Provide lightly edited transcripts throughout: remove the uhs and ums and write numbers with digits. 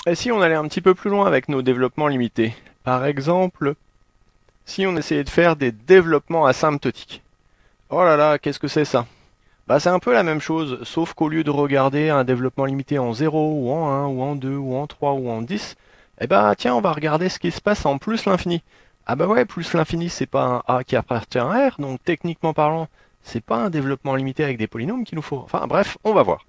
Et si on allait un petit peu plus loin avec nos développements limités? Par exemple, si on essayait de faire des développements asymptotiques. Oh là là, qu'est-ce que c'est ça? Bah c'est un peu la même chose, sauf qu'au lieu de regarder un développement limité en 0, ou en 1, ou en 2, ou en 3, ou en 10, eh bah tiens, on va regarder ce qui se passe en plus l'infini. Ah bah ouais, plus l'infini, c'est pas un A qui appartient à R, donc techniquement parlant, c'est pas un développement limité avec des polynômes qu'il nous faut. Enfin bref, on va voir.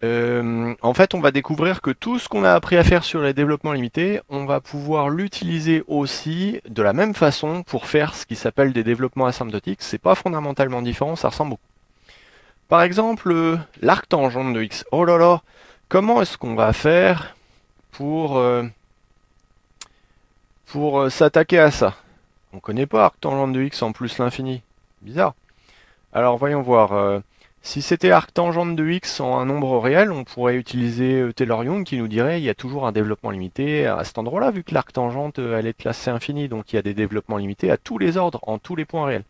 En fait, on va découvrir que tout ce qu'on a appris à faire sur les développements limités, on va pouvoir l'utiliser aussi de la même façon pour faire ce qui s'appelle des développements asymptotiques. C'est pas fondamentalement différent, ça ressemble beaucoup. Par exemple, l'arctangente de x. Oh là là, comment est-ce qu'on va faire pour s'attaquer à ça? On connaît pas arctangente de x en plus l'infini. Bizarre. Alors voyons voir. Si c'était arctangente de x en un nombre réel, on pourrait utiliser Taylor-Young qui nous dirait il y a toujours un développement limité à cet endroit-là, vu que l'arctangente elle est de classe C infini, donc il y a des développements limités à tous les ordres, en tous les points réels.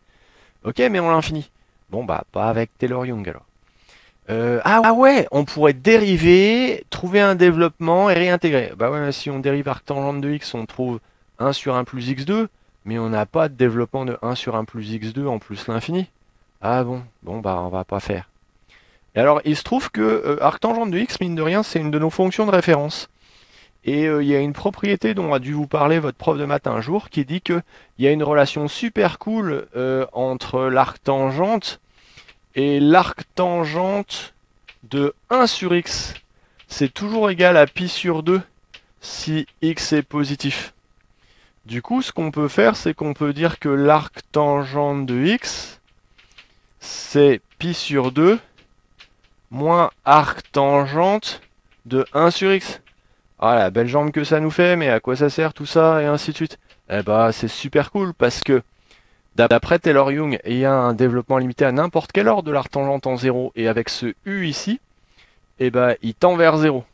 Ok, mais on l'infini. Bon bah pas avec Taylor-Young alors. Ah ouais, on pourrait dériver, trouver un développement et réintégrer. Bah ouais, si on dérive arctangente de x, on trouve 1 sur 1 plus x2, mais on n'a pas de développement de 1 sur 1 plus x2 en plus l'infini. Ah bon, bon bah on va pas faire. Et alors il se trouve que arctangente de x, mine de rien, c'est une de nos fonctions de référence. Et il y a une propriété dont a dû vous parler votre prof de maths un jour qui dit qu'il y a une relation super cool entre l'arctangente et l'arctangente de 1 sur x. C'est toujours égal à pi sur 2 si x est positif. Du coup, ce qu'on peut faire, c'est qu'on peut dire que l'arctangente de x, c'est pi sur 2 moins arctangente de 1 sur x. Ah la belle jambe que ça nous fait, mais à quoi ça sert tout ça, et ainsi de suite. Eh bah c'est super cool, parce que d'après Taylor-Young, il y a un développement limité à n'importe quel ordre de l'arctangente en 0, et avec ce u ici, eh bah il tend vers 0.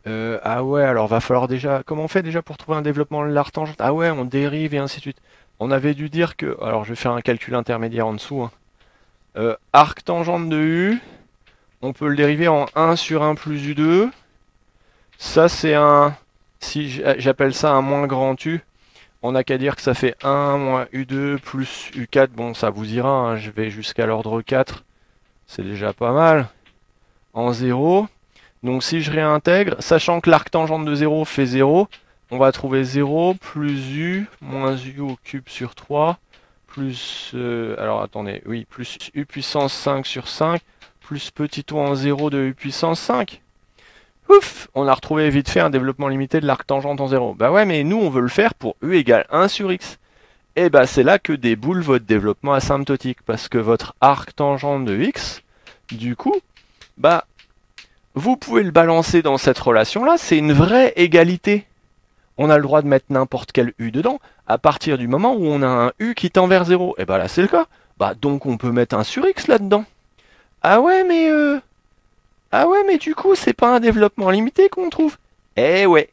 Ah ouais, alors va falloir déjà... Comment on fait déjà pour trouver un développement de l'arctangente? Ah ouais, on dérive et ainsi de suite. On avait dû dire que... Alors je vais faire un calcul intermédiaire en dessous. Arctangente de u, on peut le dériver en 1 sur 1 plus u2. Ça c'est un... Si j'appelle ça un moins grand u, on n'a qu'à dire que ça fait 1 moins u2 plus u4. Bon, ça vous ira, hein, je vais jusqu'à l'ordre 4. C'est déjà pas mal. En 0. Donc si je réintègre, sachant que l'arctangente de 0 fait 0, on va trouver 0 plus u moins u au cube sur 3, plus... alors attendez, oui, plus u puissance 5 sur 5, plus petit o en 0 de u puissance 5. Ouf, on a retrouvé vite fait un développement limité de l'arctangente en 0. Bah ouais, mais nous on veut le faire pour u égale 1 sur x. Et bah c'est là que déboule votre développement asymptotique, parce que votre arctangente de x, du coup, bah vous pouvez le balancer dans cette relation-là, c'est une vraie égalité. On a le droit de mettre n'importe quel u dedans, à partir du moment où on a un u qui tend vers 0. Et bah là c'est le cas. Bah donc on peut mettre un sur x là-dedans. Ah ouais mais Ah ouais mais du coup c'est pas un développement limité qu'on trouve. Eh ouais.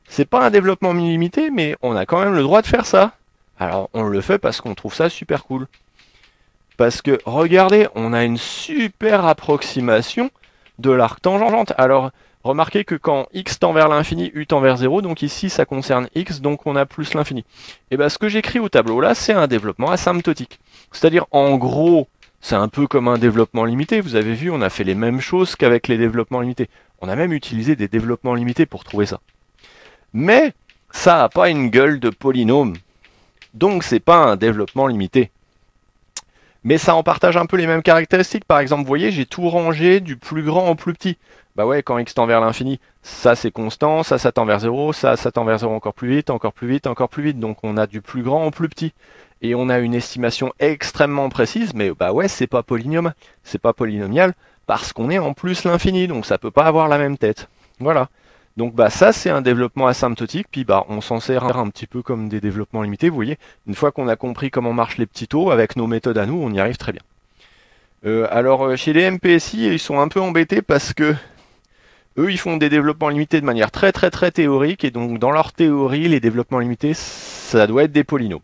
C'est pas un développement limité, mais on a quand même le droit de faire ça. Alors on le fait parce qu'on trouve ça super cool. Parce que regardez, on a une super approximation de l'arctangente. Alors, remarquez que quand x tend vers l'infini, u tend vers 0, donc ici ça concerne x, donc on a plus l'infini. Et bien ce que j'écris au tableau là, c'est un développement asymptotique. C'est-à-dire, en gros, c'est un peu comme un développement limité. Vous avez vu, on a fait les mêmes choses qu'avec les développements limités. On a même utilisé des développements limités pour trouver ça. Mais, ça n'a pas une gueule de polynôme. Donc c'est pas un développement limité. Mais ça en partage un peu les mêmes caractéristiques. Par exemple, vous voyez, j'ai tout rangé du plus grand au plus petit. Bah ouais, quand x tend vers l'infini, ça c'est constant, ça tend vers 0, ça tend vers 0 encore plus vite, encore plus vite, encore plus vite. Donc on a du plus grand au plus petit. Et on a une estimation extrêmement précise, mais bah ouais, c'est pas polynomial, parce qu'on est en plus l'infini, donc ça peut pas avoir la même tête. Voilà. Donc bah ça c'est un développement asymptotique, puis bah on s'en sert un petit peu comme des développements limités, vous voyez. Une fois qu'on a compris comment marchent les petits taux, avec nos méthodes à nous, on y arrive très bien. Alors chez les MPSI, ils sont un peu embêtés parce que eux ils font des développements limités de manière très théorique, et donc dans leur théorie, les développements limités, ça doit être des polynômes.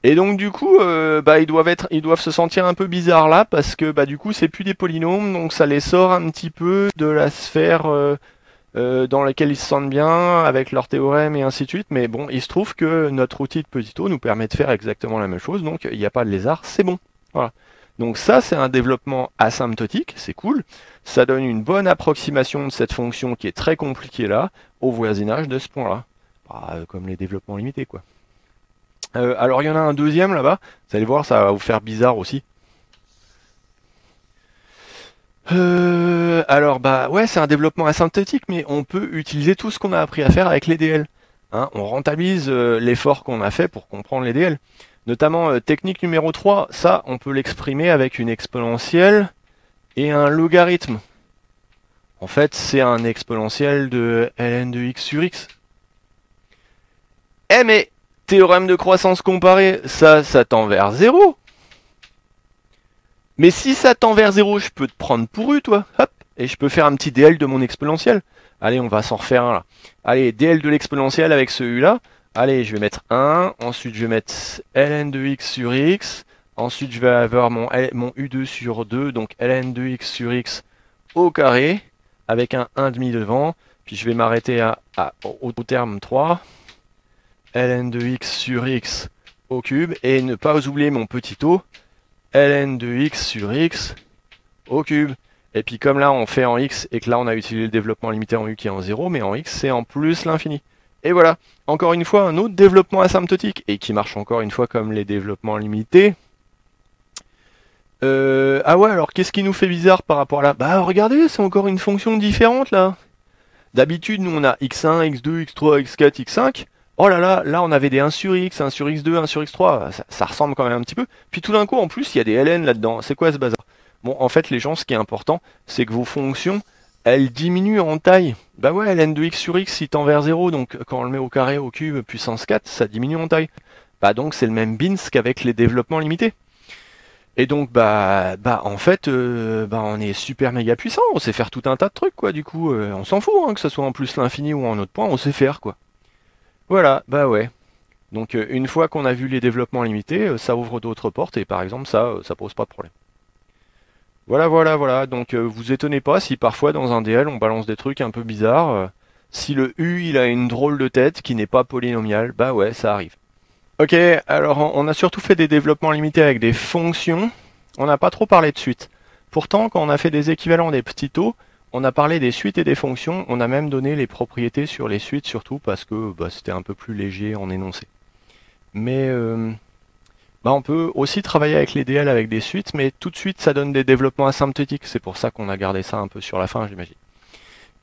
Et donc du coup, bah, ils doivent se sentir un peu bizarres là, parce que bah, du coup c'est plus des polynômes, donc ça les sort un petit peu de la sphère dans lesquels ils se sentent bien avec leurs théorèmes et ainsi de suite, mais bon, il se trouve que notre outil de petit o nous permet de faire exactement la même chose, donc il n'y a pas de lézard, c'est bon. Voilà. Donc ça, c'est un développement asymptotique, c'est cool. Ça donne une bonne approximation de cette fonction qui est très compliquée là, au voisinage de ce point-là. Bah, comme les développements limités, quoi. Alors il y en a un deuxième là-bas, vous allez voir, ça va vous faire bizarre aussi. Alors bah ouais, c'est un développement asymptotique, mais on peut utiliser tout ce qu'on a appris à faire avec les DL. Hein, on rentabilise l'effort qu'on a fait pour comprendre les DL. Notamment technique numéro 3, ça on peut l'exprimer avec une exponentielle et un logarithme. En fait, c'est un exponentiel de ln de x sur x. Eh mais, théorème de croissance comparée, ça tend vers 0. Mais si ça tend vers 0, je peux te prendre pour U, toi. Hop, et je peux faire un petit DL de mon exponentiel. Allez, on va s'en refaire un là. Allez, DL de l'exponentiel avec ce U là. Allez, je vais mettre 1. Ensuite, je vais mettre ln de x sur x. Ensuite, je vais avoir mon U2 sur 2. Donc, ln de x sur x au carré. Avec un 1,5 devant. Puis, je vais m'arrêter au terme 3. ln de x sur x au cube. Et ne pas oublier mon petit o. ln de x sur x au cube. Et puis comme là on fait en x et que là on a utilisé le développement limité en u qui est en 0, mais en x c'est en plus l'infini. Et voilà, encore une fois un autre développement asymptotique et qui marche encore une fois comme les développements limités. Ah ouais, alors qu'est-ce qui nous fait bizarre par rapport à là? Bah regardez, c'est encore une fonction différente là. D'habitude nous on a x1, x2, x3, x4, x5. Oh là là, là on avait des 1 sur x, 1 sur x2, 1 sur x3, ça ressemble quand même un petit peu. Puis tout d'un coup en plus il y a des ln là-dedans, c'est quoi ce bazar? Bon en fait les gens ce qui est important c'est que vos fonctions elles diminuent en taille. Bah ouais, ln de x sur x il tend vers 0, donc quand on le met au carré au cube puissance 4 ça diminue en taille. Bah donc c'est le même bins qu'avec les développements limités. Et donc bah en fait on est super méga puissant, on sait faire tout un tas de trucs quoi du coup, on s'en fout hein, que ce soit en plus l'infini ou en autre point, on sait faire quoi. Voilà, bah ouais. Donc une fois qu'on a vu les développements limités, ça ouvre d'autres portes et par exemple ça pose pas de problème. Voilà, voilà, voilà. Donc vous étonnez pas si parfois dans un DL on balance des trucs un peu bizarres. Si le U il a une drôle de tête qui n'est pas polynomiale, bah ouais, ça arrive. Ok, alors on a surtout fait des développements limités avec des fonctions. On n'a pas trop parlé de suites. Pourtant, quand on a fait des équivalents des petits taux, on a parlé des suites et des fonctions. On a même donné les propriétés sur les suites, surtout parce que c'était un peu plus léger en énoncé. Mais on peut aussi travailler avec les DL avec des suites, mais tout de suite ça donne des développements asymptotiques. C'est pour ça qu'on a gardé ça un peu sur la fin, j'imagine.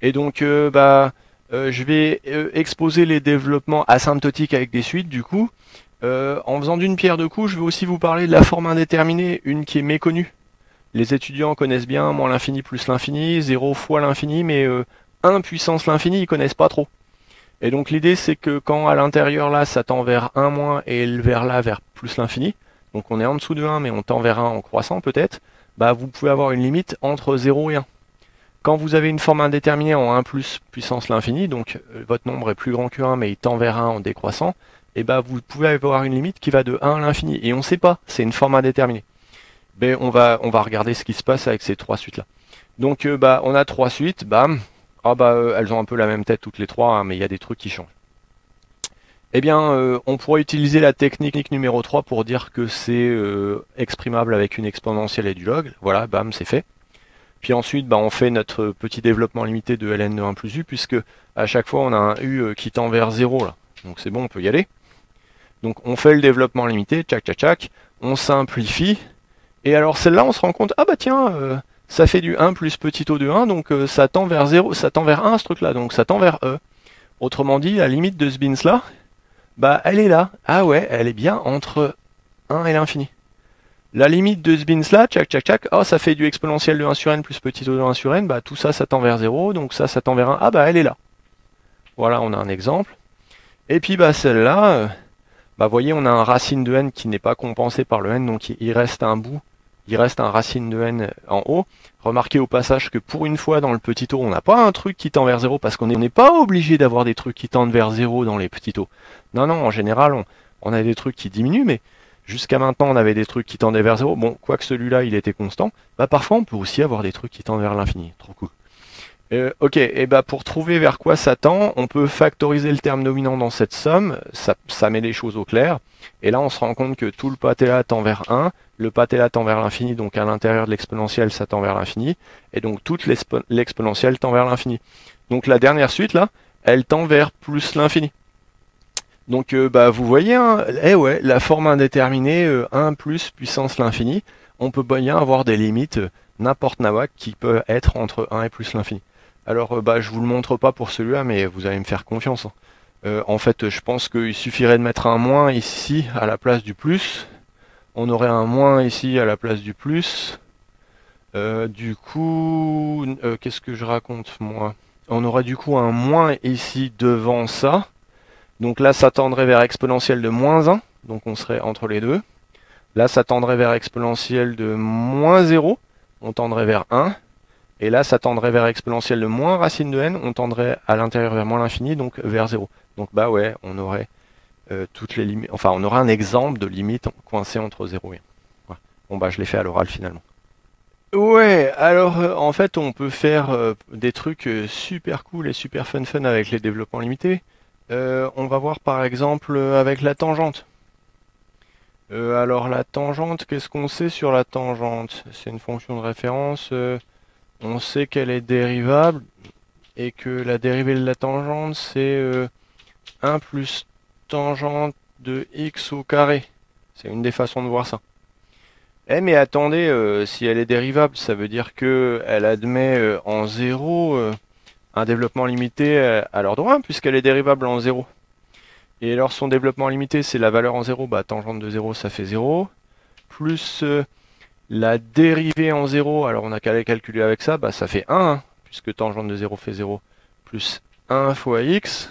Et donc, je vais exposer les développements asymptotiques avec des suites, du coup. En faisant d'une pierre deux coups, je vais aussi vous parler de la forme indéterminée, une qui est méconnue. Les étudiants connaissent bien moins l'infini plus l'infini, 0 fois l'infini, mais 1 puissance l'infini, ils connaissent pas trop. Et donc l'idée c'est que quand à l'intérieur là ça tend vers 1 moins et vers là vers plus l'infini, donc on est en dessous de 1 mais on tend vers 1 en croissant peut-être, bah vous pouvez avoir une limite entre 0 et 1. Quand vous avez une forme indéterminée en 1 plus puissance l'infini, donc votre nombre est plus grand que 1 mais il tend vers 1 en décroissant, et bah vous pouvez avoir une limite qui va de 1 à l'infini. Et on ne sait pas, c'est une forme indéterminée. Mais on va regarder ce qui se passe avec ces trois suites là. Donc on a trois suites, bam. Ah elles ont un peu la même tête toutes les trois, hein, mais il y a des trucs qui changent. Eh bien, on pourrait utiliser la technique numéro 3 pour dire que c'est exprimable avec une exponentielle et du log. Voilà, bam, c'est fait. Puis ensuite, on fait notre petit développement limité de ln de 1 plus u, puisque à chaque fois on a un u qui tend vers 0 là. Donc c'est bon, on peut y aller. Donc on fait le développement limité, tchac tchac tchac, on simplifie. Et alors celle-là, on se rend compte, ah bah tiens, ça fait du 1 plus petit o de 1, donc ça tend vers 0, ça tend vers 1 ce truc-là, donc ça tend vers e. Autrement dit, la limite de ce bins-là, elle est là. Ah ouais, elle est bien entre 1 et l'infini. La limite de ce bins-là, tchac tchac tchac, oh ça fait du exponentiel de 1 sur n plus petit o de 1 sur n, tout ça, ça tend vers 0, donc ça tend vers 1, ah elle est là. Voilà, on a un exemple. Et puis celle-là, vous voyez, on a un racine de n qui n'est pas compensé par le n, donc il reste un bout, il reste un racine de n en haut. Remarquez au passage que pour une fois dans le petit o, on n'a pas un truc qui tend vers 0, parce qu'on n'est pas obligé d'avoir des trucs qui tendent vers 0 dans les petits o. Non, non, en général, on a des trucs qui diminuent, mais jusqu'à maintenant, on avait des trucs qui tendaient vers 0. Bon, quoique celui-là, il était constant, parfois on peut aussi avoir des trucs qui tendent vers l'infini. Trop cool. Ok, et bah pour trouver vers quoi ça tend, on peut factoriser le terme dominant dans cette somme, ça met les choses au clair, et là on se rend compte que tout le pâté là tend vers 1, le pâté là tend vers l'infini, donc à l'intérieur de l'exponentielle ça tend vers l'infini, et donc toute l'exponentielle tend vers l'infini. Donc la dernière suite là, elle tend vers plus l'infini. Donc bah vous voyez, hein, eh ouais, la forme indéterminée 1 plus puissance l'infini, on peut bien avoir des limites n'importe nawak qui peut être entre 1 et plus l'infini. Alors bah je vous le montre pas pour celui-là, mais vous allez me faire confiance, hein. En fait, je pense qu'il suffirait de mettre un moins ici à la place du plus. On aurait un moins ici à la place du plus. Du coup, qu'est-ce que je raconte moi? On aurait du coup un moins ici devant ça. Donc là, ça tendrait vers exponentielle de moins 1, donc on serait entre les deux. Là, ça tendrait vers exponentielle de moins 0, on tendrait vers 1. Et là, ça tendrait vers exponentielle de moins racine de n, on tendrait à l'intérieur vers moins l'infini, donc vers 0. Donc bah ouais, on aurait toutes les limites, enfin on aurait un exemple de limite coincée entre 0 et 1. Voilà. Bon bah je l'ai fait à l'oral finalement. Ouais, alors en fait on peut faire des trucs super cool et super fun avec les développements limités. On va voir par exemple avec la tangente. Alors la tangente, qu'est-ce qu'on sait sur la tangente? C'est une fonction de référence. On sait qu'elle est dérivable et que la dérivée de la tangente c'est 1 plus tangente de x au carré. C'est une des façons de voir ça. Eh mais attendez, si elle est dérivable, ça veut dire que elle admet en 0 un développement limité à l'ordre 1 puisqu'elle est dérivable en 0. Et alors son développement limité, c'est la valeur en 0, bah tangente de 0, ça fait 0. Plus la dérivée en 0, alors on a qu'à les calculer avec ça, bah ça fait 1, hein, puisque tangente de 0 fait 0. Plus 1 fois x,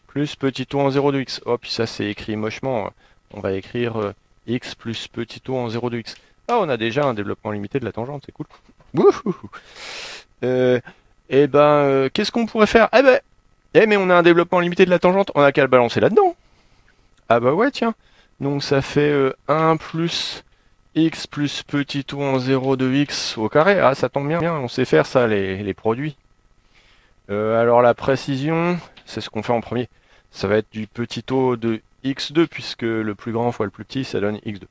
plus petit o en 0 de x. Oh, puis ça c'est écrit mochement. On va écrire x plus petit o en 0 de x. Ah, on a déjà un développement limité de la tangente, c'est cool. Wouhou. Qu'est-ce qu'on pourrait faire? Mais on a un développement limité de la tangente, on a qu'à le balancer là-dedans. Ah bah ouais, tiens. Donc ça fait 1 plus x plus petit o en 0 de x au carré. Ah, ça tombe bien, on sait faire ça, les produits. Alors la précision, c'est ce qu'on fait en premier. Ça va être du petit o de x2, puisque le plus grand fois le plus petit, ça donne x2.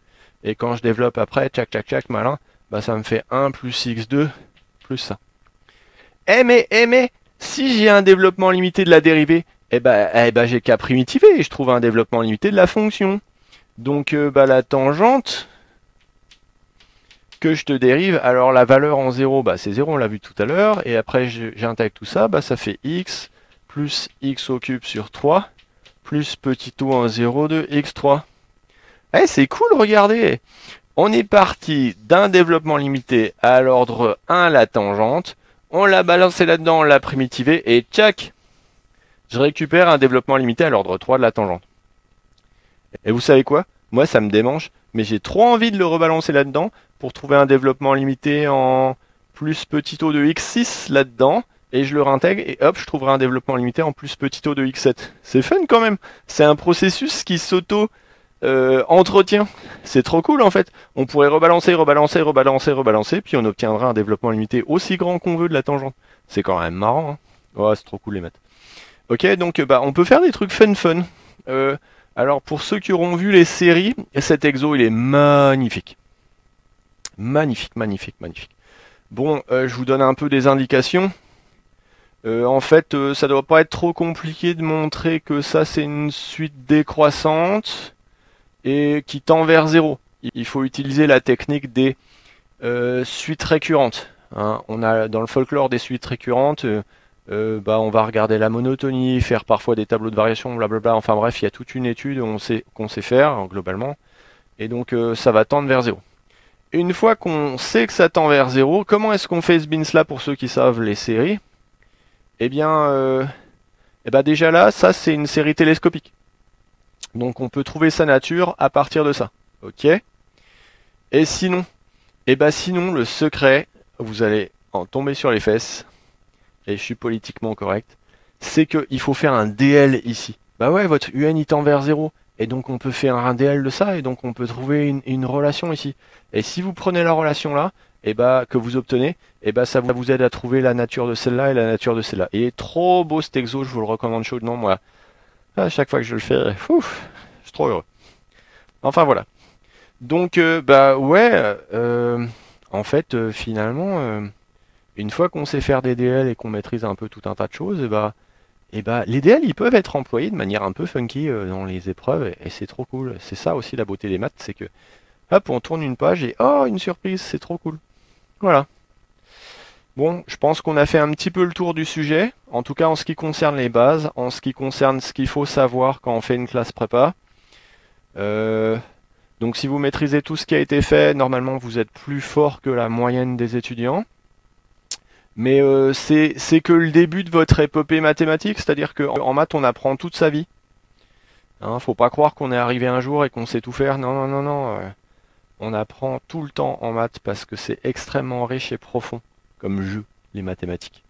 Et quand je développe après, tchac, malin, bah ça me fait 1 plus x2 plus ça. Mais, si j'ai un développement limité de la dérivée, j'ai qu'à primitiver et je trouve un développement limité de la fonction. Donc la tangente que je te dérive, alors la valeur en 0, bah c'est 0, on l'a vu tout à l'heure, et après j'intègre tout ça, bah ça fait x plus x au cube sur 3, plus petit o en 0 de x3. Eh, c'est cool, regardez. On est parti d'un développement limité à l'ordre 1, la tangente, on l'a balancé là-dedans, on l'a primitivé, et tchac, je récupère un développement limité à l'ordre 3 de la tangente. Et vous savez quoi? Moi, ça me démange, mais j'ai trop envie de le rebalancer là-dedans pour trouver un développement limité en plus petit o de x6 là-dedans, et je le réintègre, et hop, je trouverai un développement limité en plus petit o de x7. C'est fun quand même. C'est un processus qui s'auto entretient. C'est trop cool en fait. On pourrait rebalancer, puis on obtiendra un développement limité aussi grand qu'on veut de la tangente. C'est quand même marrant, hein. Ouais, c'est trop cool les maths. Ok, donc on peut faire des trucs fun. Alors pour ceux qui auront vu les séries, cet exo il est magnifique. Magnifique. Bon, je vous donne un peu des indications. En fait, ça doit pas être trop compliqué de montrer que ça c'est une suite décroissante et qui tend vers 0. Il faut utiliser la technique des suites récurrentes, hein. On a dans le folklore des suites récurrentes. On va regarder la monotonie, faire parfois des tableaux de variation, blablabla. Enfin bref, il y a toute une étude qu'on sait faire hein, globalement. Et donc ça va tendre vers 0. Une fois qu'on sait que ça tend vers 0, comment est-ce qu'on fait ce bins là pour ceux qui savent les séries? Déjà là, ça c'est une série télescopique. Donc on peut trouver sa nature à partir de ça. Ok? Et sinon, sinon le secret, vous allez en tomber sur les fesses, et je suis politiquement correct, c'est qu'il faut faire un DL ici. Bah ouais, votre UN il tend vers 0, et donc on peut faire un DL de ça, et donc on peut trouver une relation ici. Et si vous prenez la relation là, et bah, que vous obtenez, et bah, ça vous aide à trouver la nature de celle-là et la nature de celle-là. Il est trop beau cet exo, je vous le recommande chaudement, moi. À chaque fois que je le fais, ouf, je suis trop heureux. Enfin voilà. Donc bah ouais, en fait finalement, une fois qu'on sait faire des DL et qu'on maîtrise un peu tout un tas de choses, et bah les DL ils peuvent être employés de manière un peu funky dans les épreuves et c'est trop cool. C'est ça aussi la beauté des maths, c'est que hop on tourne une page et oh une surprise, c'est trop cool. Voilà. Bon, je pense qu'on a fait un petit peu le tour du sujet, en tout cas en ce qui concerne les bases, en ce qui concerne ce qu'il faut savoir quand on fait une classe prépa. Euh, donc si vous maîtrisez tout ce qui a été fait, normalement vous êtes plus fort que la moyenne des étudiants. Mais c'est que le début de votre épopée mathématique, c'est-à-dire qu'en maths on apprend toute sa vie. Hein, faut pas croire qu'on est arrivé un jour et qu'on sait tout faire. Non, non, non, non. On apprend tout le temps en maths parce que c'est extrêmement riche et profond comme jeu, les mathématiques.